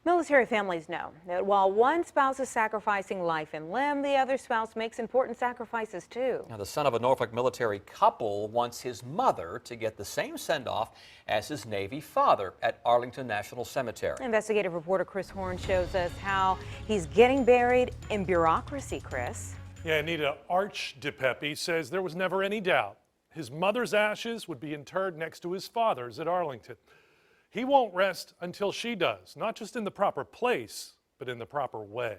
Military families know that while one spouse is sacrificing life and limb, the other spouse makes important sacrifices too. Now, the son of a Norfolk military couple wants his mother to get the same send-off as his Navy father at Arlington National Cemetery. Investigative reporter Chris Horne shows us how he's getting buried in bureaucracy, Chris. Yeah, Anita, Arch DePepe says there was never any doubt his mother's ashes would be interred next to his father's at Arlington. He won't rest until she does, not just in the proper place, but in the proper way.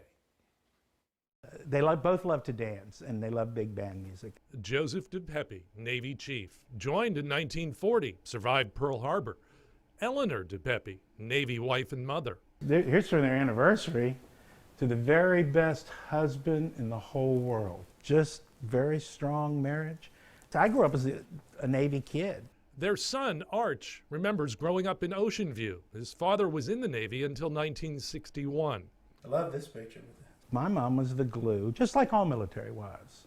They both love to dance, and they love big band music. Joseph DePepe, Navy chief, joined in 1940, survived Pearl Harbor. Eleanor DePepe, Navy wife and mother. Here's for their anniversary to the very best husband in the whole world. Just very strong marriage. So I grew up as a Navy kid. Their son, Arch, remembers growing up in Ocean View. His father was in the Navy until 1961. I love this picture. My mom was the glue, just like all military wives.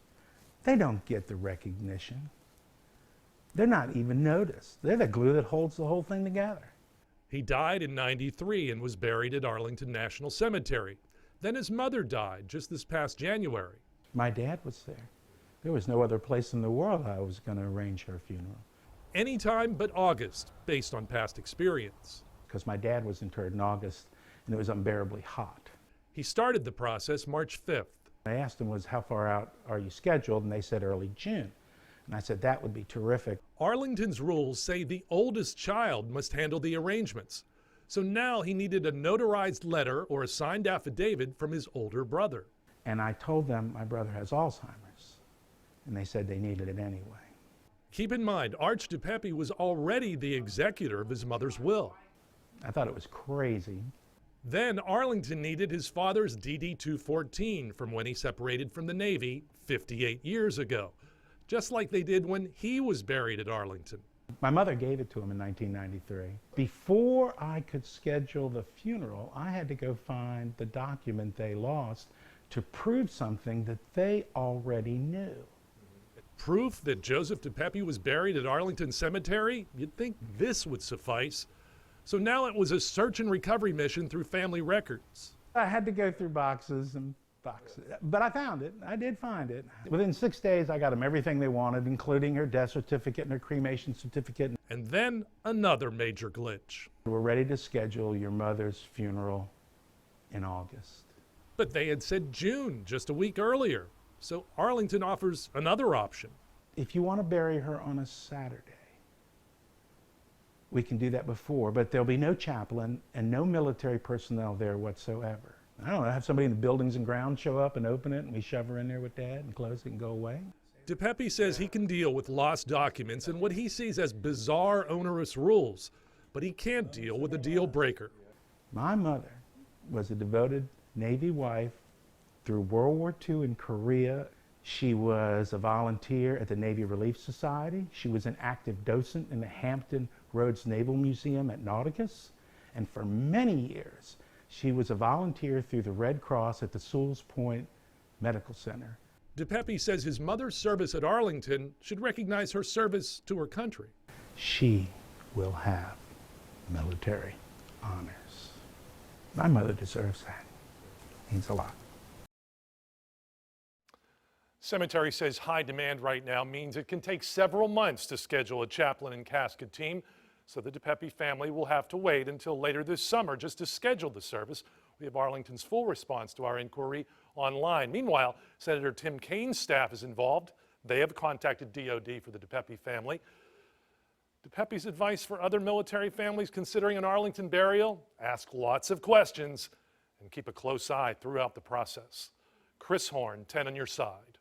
They don't get the recognition. They're not even noticed. They're the glue that holds the whole thing together. He died in '93 and was buried at Arlington National Cemetery. Then his mother died just this past January. My dad was there. There was no other place in the world I was going to arrange her funeral. Anytime but August, based on past experience. Because my dad was interred in August, and it was unbearably hot. He started the process March 5th. I asked them, how far out are you scheduled? And they said early June. And I said, that would be terrific. Arlington's rules say the oldest child must handle the arrangements. So now he needed a notarized letter or a signed affidavit from his older brother. And I told them my brother has Alzheimer's. And they said they needed it anyway. Keep in mind, Arch DePepe was already the executor of his mother's will. I thought it was crazy. Then Arlington needed his father's DD-214 from when he separated from the Navy 58 years ago, just like they did when he was buried at Arlington. My mother gave it to him in 1993. Before I could schedule the funeral, I had to go find the document they lost to prove something that they already knew. Proof that Joseph DePepe was buried at Arlington Cemetery? You'd think this would suffice. So now it was a search and recovery mission through family records. I had to go through boxes and boxes, but I found it. I did find it. Within 6 days, I got them everything they wanted, including her death certificate and her cremation certificate. And then another major glitch. We're ready to schedule your mother's funeral in August. But they had said June, just a week earlier. So Arlington offers another option. If you want to bury her on a Saturday, we can do that before, but there'll be no chaplain and no military personnel there whatsoever. I don't know, have somebody in the buildings and grounds show up and open it, and we shove her in there with Dad and close it and go away. DePepe says he can deal with lost documents and what he sees as bizarre, onerous rules, but he can't deal with a deal breaker. My mother was a devoted Navy wife through World War II in Korea. She was a volunteer at the Navy Relief Society. She was an active docent in the Hampton Roads Naval Museum at Nauticus. And for many years, she was a volunteer through the Red Cross at the Sewell's Point Medical Center. DePepe says his mother's service at Arlington should recognize her service to her country. She will have military honors. My mother deserves that. Means a lot. Cemetery says high demand right now means it can take several months to schedule a chaplain and casket team, so the DePepe family will have to wait until later this summer just to schedule the service. We have Arlington's full response to our inquiry online. Meanwhile, Senator Tim Kaine's staff is involved. They have contacted DOD for the DePepe family. DePepe's advice for other military families considering an Arlington burial: ask lots of questions and keep a close eye throughout the process. Chris Horne, 10 on your side.